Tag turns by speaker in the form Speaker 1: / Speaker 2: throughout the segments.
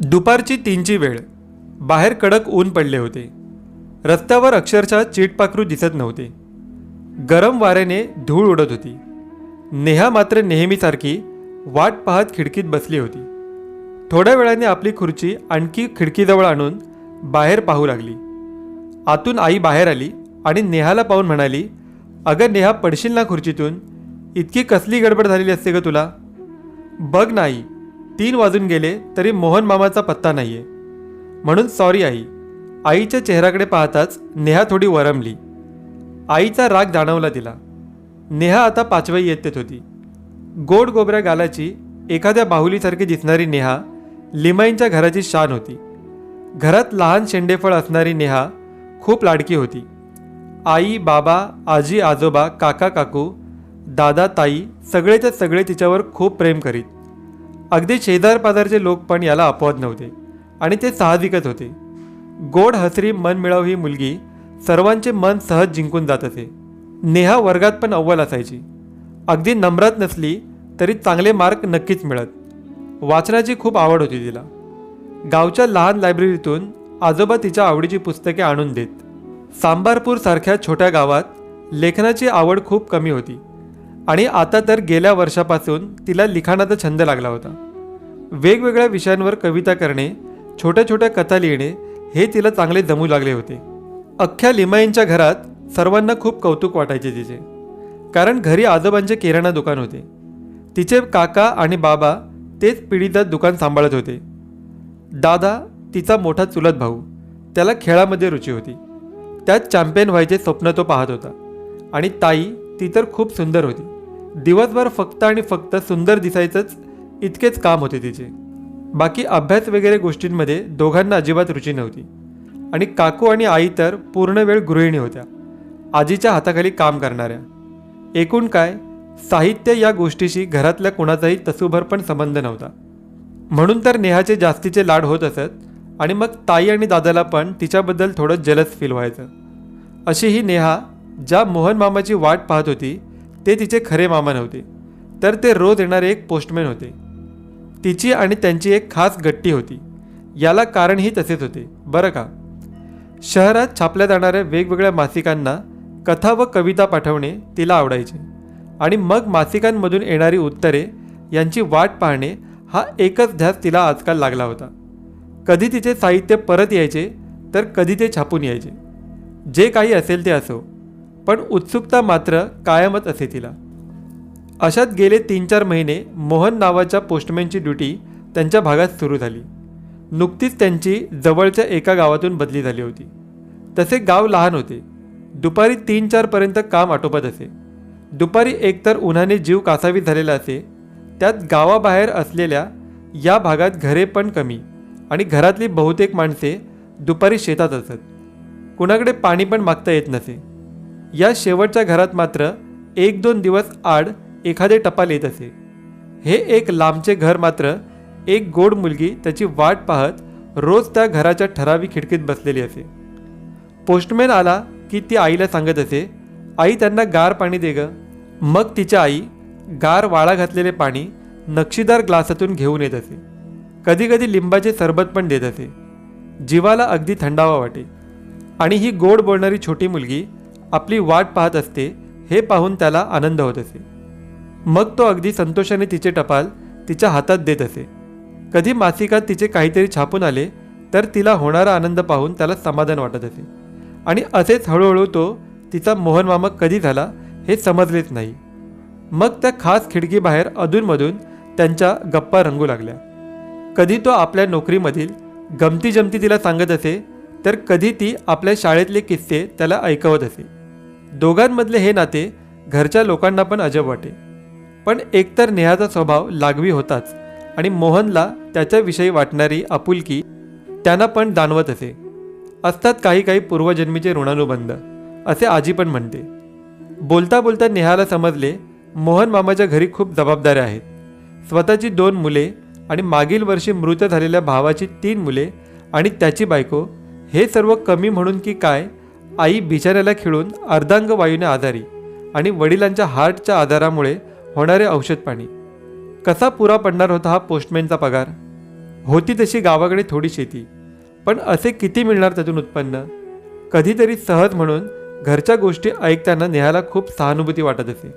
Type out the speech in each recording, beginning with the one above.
Speaker 1: दुपारची 3ची वेळ. बाहेर कडक ऊन पडले होते. रस्त्यावर अक्षरशः चीटपाखरू दिसत नव्हते. गरम वाऱ्याने धूळ उडत होती. नेहा मात्र नेहमीसारखी वाट पाहत खिडकीत बसली होती. थोड्या वेळाने आपली खुर्ची आणखी खिडकीजवळ आणून बाहेर पाहू लागली. आतून आई बाहेर आली आणि नेहाला पाहून म्हणाली, "अगं नेहा, पडशील ना खुर्चीतून? इतकी कसली गडबड झालेली असते ग तुला? बघ नाही, 3 वाजून गेले तरी मोहन मामाचा पत्ता नाहीये." म्हणून सॉरी आई. आईच्या चेहऱ्याकडे पाहताच नेहा थोडी वरमली. आईचा राग जाणवला तिला. नेहा आता 5वी इयत्तेत होती. गोड गोबऱ्या गालाची, एखाद्या बाहुलीसारखी दिसणारी नेहा लिमाईंच्या घराची शान होती. घरात लहान शेंडेफळ असणारी नेहा खूप लाडकी होती. आई बाबा, आजी आजोबा, काका काकू, दादा ताई सगळेच्या सगळे तिच्यावर खूप प्रेम करीत. अगदी शेजारपाजारचे लोक पण याला अपवाद नव्हते आणि ते साहजिकच होते. गोड हसरी मनमिळाऊ ही मुलगी सर्वांचे मन सहज जिंकून जात असे. नेहा वर्गात पण अव्वल असायची. अगदी नम्रात नसली तरी चांगले मार्क नक्कीच मिळत. वाचनाची खूप आवड होती तिला. गावच्या लहान लायब्ररीतून आजोबा तिच्या आवडीची पुस्तके आणून देत. सांबारपूरसारख्या छोट्या गावात लेखनाची आवड खूप कमी होती आणि आता तर गेल्या वर्षापासून तिला लिखाणाचा छंद लागला होता. वेगवेगळ्या विषयांवर कविता करणे, छोट्या छोट्या कथा लिहिणे हे तिला चांगले जमू लागले होते. अख्ख्या लिमाईंच्या घरात सर्वांना खूप कौतुक वाटायचे तिचे, कारण घरी आजोबांचे किराणा दुकान होते. तिचे काका आणि बाबा तेच पिढीजात दुकान सांभाळत होते. दादा, तिचा मोठा चुलत भाऊ, त्याला खेळामध्ये रुची होती. त्यात चॅम्पियन व्हायचे स्वप्न तो पाहत होता. आणि ताई, ती तर खूप सुंदर होती. दिवसभर फक्त आणि फक्त सुंदर दिसायचंच इतकेच काम होते तिचे. बाकी अभ्यास वगैरे गोष्टींमध्ये दोघांना अजिबात रुची नव्हती. आणि काकू आणि आई तर पूर्ण वेळ गृहिणी होत्या, आजीच्या हाताखाली काम करणाऱ्या. एकूण काय, साहित्य या गोष्टीशी घरातल्या कुणाचाही तसूभर पण संबंध नव्हता. म्हणून तर नेहाचे जास्तीचे लाड होत असत आणि मग ताई आणि दादाला पण तिच्याबद्दल थोडं जलस फील व्हायचं. अशी ही नेहा ज्या मोहन मामाची वाट पाहत होती ते तिचे खरे मामा नव्हते, तर ते रोज येणारे एक पोस्टमॅन होते. तिची आणि त्यांची एक खास गट्टी होती. याला कारणही तसेच होते बरं का. शहरात छापल्या जाणाऱ्या वेगवेगळ्या मासिकांना कथा व कविता पाठवणे तिला आवडायचे आणि मग मासिकांमधून येणारी उत्तरे यांची वाट पाहणे हा एकच ध्यास तिला आजकाल लागला होता. कधी तिचे साहित्य परत यायचे तर कधी ते छापून यायचे. जे काही असेल ते असो, पण उत्सुकता मात्र कायमच असे तिला. अशात गेले 3-4 महिने मोहन नावाच्या पोस्टमॅनची ड्युटी त्यांच्या भागात सुरू झाली. नुकतीच त्यांची जवळच्या एका गावातून बदली झाली होती. तसे गाव लहान होते. दुपारी 3-4 पर्यंत काम आटोपत असे. दुपारी एकतर उन्हाने जीव कासावीस झालेला असे. त्यात गावाबाहेर असलेल्या या भागात घरे पण कमी आणि घरातली बहुतेक माणसे दुपारी शेतात असत. कुणाकडे पाणी पण मागता येत नसे. या शेवटच्या घरात मात्र 1-2 दिवस आड एखादे टपाल येत असे. हे एक लांबचे घर मात्र एक गोड मुलगी त्याची वाट पाहत रोज त्या घराच्या ठराविक खिडकीत बसलेली असे. पोस्टमॅन आला की ती आईला सांगत असे, "आई, त्यांना गार पाणी दे ग." मग तिच्या आई गार वाळा घातलेले पाणी नक्षीदार ग्लासातून घेऊन येत असे. कधीकधी लिंबाचे सरबत पण देत असे. जीवाला अगदी थंडावा वाटे. आणि ही गोड बोलणारी छोटी मुलगी आपली वाट पाहत असते हे पाहून त्याला आनंद होत असे. मग तो अगदी संतोषाने तिचे टपाल तिच्या हातात देत असे. कधी मासिकात तिचे काहीतरी छापून आले तर तिला होणारा आनंद पाहून त्याला समाधान वाटत असे. आणि असेच हळूहळू तो तिचा मोहन मामा कधी झाला हे समजलेच नाही. मग त्या खास खिडकीबाहेर अधूनमधून त्यांच्या गप्पा रंगू लागल्या. कधी तो आपल्या नोकरीमधील गमती जमती तिला सांगत असे तर कधी ती आपल्या शाळेतले किस्से त्याला ऐकवत असे. दोघांमधले हे नाते घरच्या लोकांना पण अजब वाटे. पण एकतर नेहाचा स्वभाव लागवी होताच आणि मोहनला त्याच्याविषयी वाटणारी आपुलकी त्यांना पण जाणवत असे. असतात काही काही पूर्वजन्मीचे ऋणानुबंध, असे आजी पण म्हणते. बोलता बोलता नेहाला समजले मोहन मामाच्या घरी खूप जबाबदाऱ्या आहेत. स्वतःची 2 मुले आणि मागील वर्षी मृत झालेल्या भावाची 3 मुले आणि त्याची बायको, हे सर्व कमी म्हणून की काय, आई बिचाऱ्याला खिळून अर्धांग वायूने आजारी आणि वडिलांच्या हार्टच्या आजारामुळे होणारे औषधपाणी. कसा पुरा पडणार होता हा पोस्टमॅनचा पगार. होती तशी गावाकडे थोडी शेती, पण असे किती मिळणार त्यातून उत्पन्न? कधीतरी सहज म्हणून घरच्या गोष्टी ऐकताना नेहाला खूप सहानुभूती वाटत असे.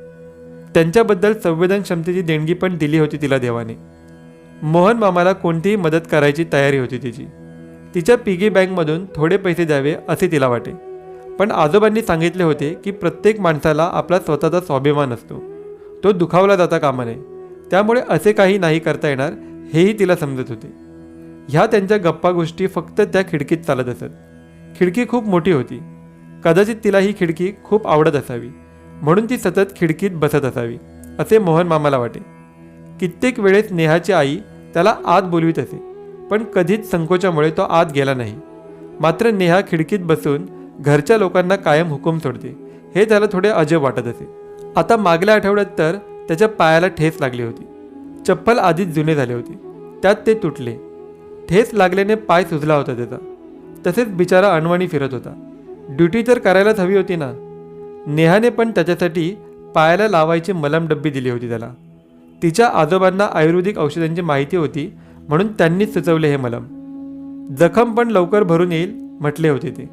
Speaker 1: त्यांच्याबद्दल संवेदनक्षमतेची देणगी पण दिली होती तिला देवाने. मोहन मामाला कोणतीही मदत करायची तयारी होती तिची. तिच्या पिगी बँकमधून थोडे पैसे द्यावे असे तिला वाटे. पण आजोबांनी सांगितले होते की प्रत्येक माणसाला आपला स्वतःचा स्वाभिमान असतो, तो दुखावला जाता कामा नये. त्यामुळे असे काही नाही करता येणार हेही तिला समजत होते. ह्या त्यांच्या गप्पा गोष्टी फक्त त्या खिडकीत चालत असत. खिडकी खूप मोठी होती. कदाचित तिला ही खिडकी खूप आवडत असावी, म्हणून ती सतत खिडकीत बसत असावी असे मोहन मामाला वाटे. कित्येक वेळेस नेहाची आई त्याला आत बोलवीत असे, पण कधीच संकोचामुळे तो आत गेला नाही. मात्र नेहा खिडकीत बसून घरच्या लोकांना कायम हुकूम सोडते हे त्याला थोडे अजब वाटत असे. आता मागल्या आठवड्यात तर त्याच्या पायाला ठेच लागली होती. चप्पल आधीच जुने झाले होते, त्यात ते तुटले. ठेच लागल्याने पाय सुजला होता त्याचा. तसेच बिचारा अनवाणी फिरत होता. ड्युटी तर करायलाच हवी होती ना. नेहाने पण त्याच्यासाठी पायाला लावायची मलम डब्बी दिली होती त्याला. तिच्या आजोबांना आयुर्वेदिक औषधांची माहिती होती, म्हणून त्यांनीच सुचवले हे मलम. जखम पण लवकर भरून येईल म्हटले होते ते.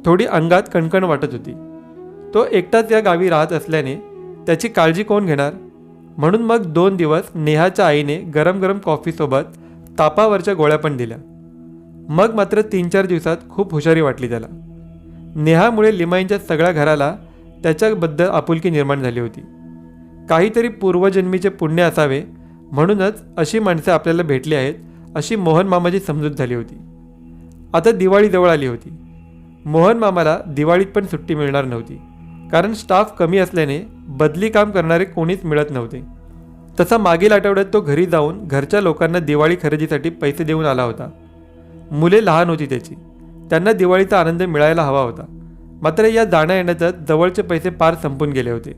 Speaker 1: थोडी अंगात कणकण वाटत होती. तो एकटाच या गावी राहत असल्याने त्याची काळजी कोण घेणार? म्हणून मग 2 दिवस नेहाच्या आईने गरम गरम कॉफीसोबत तापावरच्या गोळ्या पण दिल्या. मग मात्र 3-4 दिवसात खूप हुशारी वाटली त्याला. नेहामुळे लिमाईंच्या सगळ्या घराला त्याच्याबद्दल आपुलकी निर्माण झाली होती. काहीतरी पूर्वजन्मीचे पुण्य असावे, म्हणूनच अशी माणसे आपल्याला भेटली आहेत अशी मोहन मामाची समजूत झाली होती. आता दिवाळी जवळ आली होती. मोहन मामाला दिवाळीत पण सुट्टी मिळणार नव्हती, कारण स्टाफ कमी असल्याने बदली काम करणारे कोणीच मिळत नव्हते. तसा मागील आठवड्यात तो घरी जाऊन घरच्या लोकांना दिवाळी खरेदीसाठी पैसे देऊन आला होता. मुले लहान होती त्याची, त्यांना दिवाळीचा आनंद मिळायला हवा होता. मात्र या जाण्या येण्यातच जवळचे पैसे पार संपून गेले होते.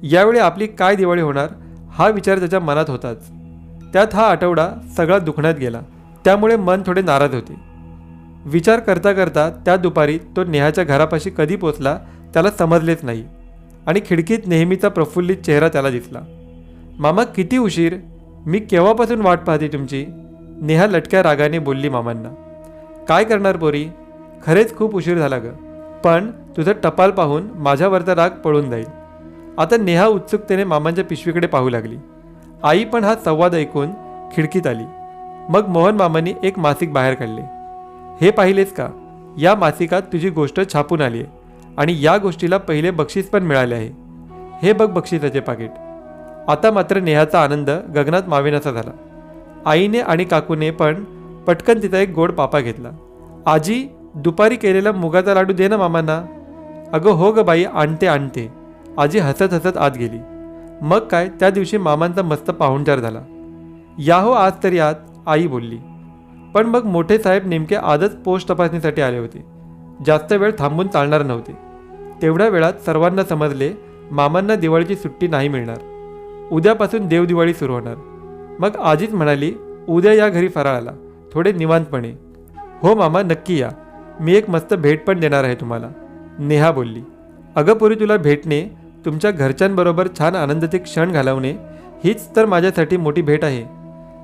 Speaker 1: यावेळी आपली काय दिवाळी होणार हा विचार त्याच्या मनात होताच. त्यात हा आठवडा सगळा दुखण्यात गेला, त्यामुळे मन थोडे नाराज होते. विचार करता करता त्या दुपारी तो नेहाच्या घरापाशी कधी पोचला त्याला समजलेच नाही. आणि खिडकीत नेहमीचा प्रफुल्लित चेहरा त्याला दिसला. मामा किती उशीर, मी केव्हापासून वाट पाहते तुमची, नेहा लटक्या रागाने बोलली मामांना. काय करणार पोरी, खरेच खूप उशीर झाला ग, पण तुझं टपाल पाहून माझ्यावरचा राग पळून जाईल. आता नेहा उत्सुकतेने मामांच्या पिशवीकडे पाहू लागली. आई पण हा संवाद ऐकून खिडकीत आली. मग मोहन मामांनी एक मासिक बाहेर काढले. हे पाहिलेस का, या मासिकात तुझी गोष्ट छापून आली आहे आणि या गोष्टीला पहिले बक्षीस पण मिळाले आहे. हे बघ बक्षिसाचे पाकिट. आता मात्र नेहाचा आनंद गगनात मावेनासा झाला. आईने आणि काकूने पण पटकन तिचा एक गोड पापा घेतला. आजी, दुपारी केलेला मुगाचा लाडू दे ना मामांना. अगं हो ग बाई, आणते आणते. आजी हसत हसत आत गेली. मग काय, त्या दिवशी मामांचा मस्त पाहुणचार झाला. या हो आज तरी आत, आई बोलली. पण मग मोठे साहेब नेमके आजच पोस्ट तपासणीसाठी आले होते. जास्त वेळ थांबून चालणार नव्हते. तेवढ्या वेळात सर्वांना समजले मामांना दिवाळीची सुट्टी नाही मिळणार. उद्यापासून देवदिवाळी सुरू होणार. मग आजीच म्हणाली, उद्या या घरी फराळाला, थोडे निवांतपणे. हो मामा, नक्की या. मी एक मस्त भेट पण देणार आहे तुम्हाला, नेहा बोलली. अगं पोरी, तुला भेटणे, तुमच्या घरच्यांबरोबर छान आनंदाचे क्षण घालवणे हीच तर माझ्यासाठी मोठी भेट आहे.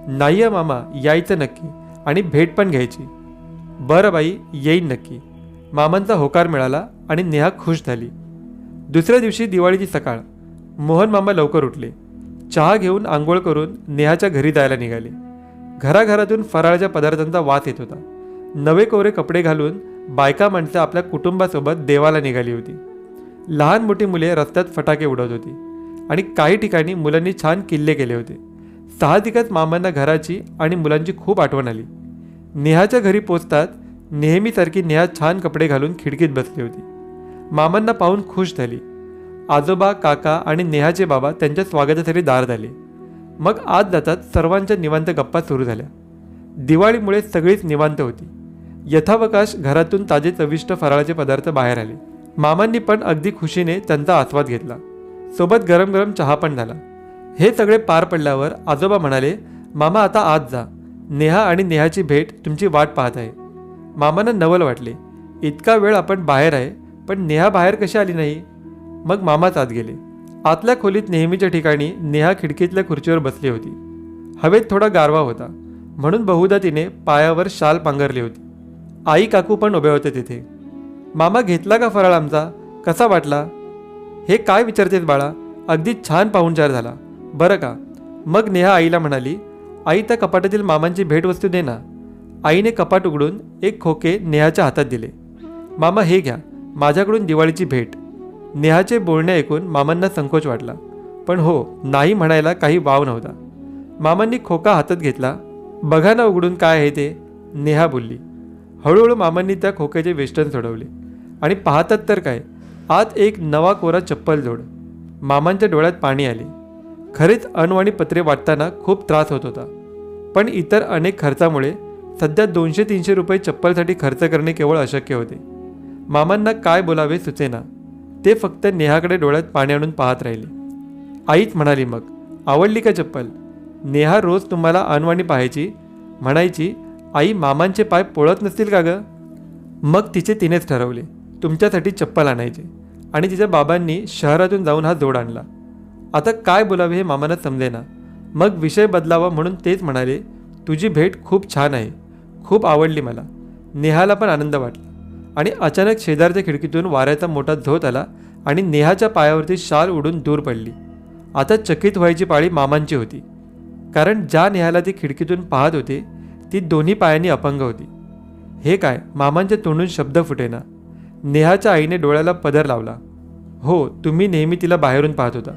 Speaker 1: नाही आहे मामा, यायचं नक्की आणि भेट पण घ्यायची. बरं बाई, येईन नक्की. मामांचा होकार मिळाला आणि नेहा खुश झाली. दुसऱ्या दिवशी दिवाळीची सकाळ. मोहन मामा लवकर उठले. चहा घेऊन आंघोळ करून नेहाच्या घरी जायला निघाले. घराघरातून फराळाच्या पदार्थांचा वास येत होता. नवे कोरे कपडे घालून बायका माणसं आपल्या कुटुंबासोबत देवाला निघाली होती. लहान मोठी मुले रस्त्यात फटाके उडवत होती आणि काही ठिकाणी मुलांनी छान किल्ले केले होते. साहजिकच मामांना घराची आणि मुलांची खूप आठवण आली. नेहाच्या घरी पोचतात नेहमीसारखी नेहा छान कपडे घालून खिडकीत बसली होती. मामांना पाहून खुश झाली. आजोबा, काका आणि नेहाचे बाबा त्यांच्या स्वागतासाठी दार झाले. मग आत जातात सर्वांच्या निवांत गप्पा सुरू झाल्या. दिवाळीमुळे सगळीच निवांत होती. यथावकाश घरातून ताजे चविष्ट फराळाचे पदार्थ बाहेर आले. मामांनी पण अगदी खुशीने त्यांचा आस्वाद घेतला. सोबत गरम गरम चहा पण झाला. हे सगळे पार पडल्यावर आजोबा म्हणाले, मामा आता आत जा, नेहा आणि नेहाची भेट तुमची वाट पाहत आहे. मामांना नवल वाटले. इतका वेळ आपण बाहेर आहे, पण नेहा बाहेर कशी आली नाही. मग मामाच आत गेले. आतल्या खोलीत नेहमीच्या ठिकाणी नेहा खिडकीतल्या खुर्चीवर बसली होती. हवेत थोडा गारवा होता. म्हणून बहुधा तिने पायावर शाल पांघरली होती. आई काकू पण उभे होते तिथे. मामा घेतला का फराळ आमचा? कसा वाटला? हे काय विचारतेस बाळा, अगदी छान पाहुणचार झाला बरं का. मग नेहा आईला म्हणाली, आई त्या कपाटातील मामांची भेटवस्तू दे ना. आईने कपाट उघडून एक खोके नेहाच्या हातात दिले. मामा हे घ्या, माझ्याकडून दिवाळीची भेट. नेहाचे बोलणे ऐकून मामांना संकोच वाटला, पण हो नाही म्हणायला काही वाव नव्हता. मामांनी खोका हातात घेतला. बघा ना उघडून काय आहे ते, नेहा बोलली. हळूहळू मामांनी त्या खोक्याचे वेष्टन सोडवले आणि पाहतात तर काय, आत एक नवा कोरा चप्पल जोड. मामांच्या डोळ्यात पाणी आले. खरेच अनवाणी पत्रे वाटताना खूप त्रास होत होता, पण इतर अनेक खर्चामुळे सध्या 200-300 रुपये चप्पलसाठी खर्च करणे केवळ अशक्य होते. मामांना काय बोलावे सुचेना. ते फक्त नेहाकडे डोळ्यात पाणी आणून पाहत राहिले. आईच म्हणाली मग, आवडली का चप्पल? नेहा रोज तुम्हाला अनवाणी पाहायची, म्हणायची आई मामांचे पाय पोळत नसतील का गं? मग तिनेच ठरवले तुमच्यासाठी चप्पल आणायचे आणि तिच्या बाबांनी शहरातून जाऊन हा जोड आणला. आता काय बोलावे हे मामांना समजेना. मग विषय बदलावा म्हणून तेच म्हणाले, तुझी भेट खूप छान आहे, खूप आवडली मला. नेहाला पण आनंद वाटला आणि अचानक शेजारच्या खिडकीतून वाऱ्याचा मोठा झोत आला आणि नेहाच्या पायावरती शाल उडून दूर पडली. आता चकित व्हायची पाळी मामांची होती, कारण ज्या नेहाला ती खिडकीतून पाहत होते ती दोन्ही पायांनी अपंग होती. हे काय? मामांच्या तोंडून शब्द फुटेना. नेहाच्या आईने डोळ्याला पदर लावला. हो, तुम्ही नेहमी तिला बाहेरून पाहत होता,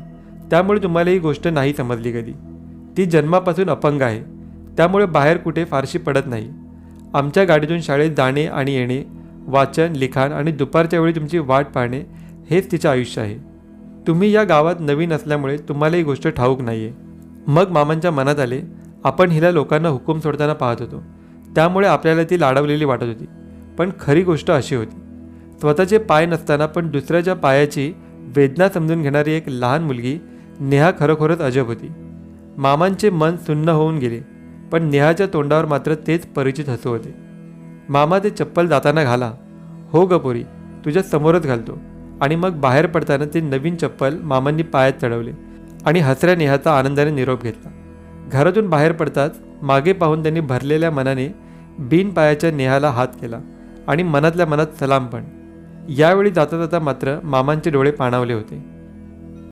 Speaker 1: त्यामुळे तुम्हाला ही गोष्ट नाही समजली कधी. ती जन्मापासून अपंग आहे, त्यामुळे बाहेर कुठे फारशी पडत नाही. आमच्या गाडीतून शाळेत जाणे आणि येणे, वाचन, लिखाण आणि दुपारच्या वेळी तुमची वाट पाहणे हेच तिचे आयुष्य आहे. तुम्ही या गावात नवीन असल्यामुळे तुम्हाला ही गोष्ट ठाऊक नाही आहे. मग मामांच्या मनात आले, आपण हिला लोकांना हुकूम सोडताना पाहत होतो, त्यामुळे आपल्याला ती लाडवलेली वाटत होती. पण खरी गोष्ट अशी होती, स्वतःचे पाय नसताना पण दुसऱ्याच्या पायाची वेदना समजून घेणारी एक लहान मुलगी नेहा खरोखरच अजब होती. मामांचे मन सुन्न होऊन गेले, पण नेहाच्या तोंडावर मात्र तेच परिचित हसू होते. मामा ते चप्पल जाताना घाला. हो ग पोरी, तुझ्या समोरच घालतो. आणि मग बाहेर पडताना ते नवीन चप्पल मामांनी पायात चढवले आणि हसऱ्या नेहाचा आनंदाने निरोप घेतला. घरातून बाहेर पडताच मागे पाहून त्यांनी भरलेल्या मनाने बिन पायाच्या नेहाला हात केला आणि मनातल्या मनात सलाम पण. यावेळी जाता जाता मात्र मामांचे डोळे पाणावले होते.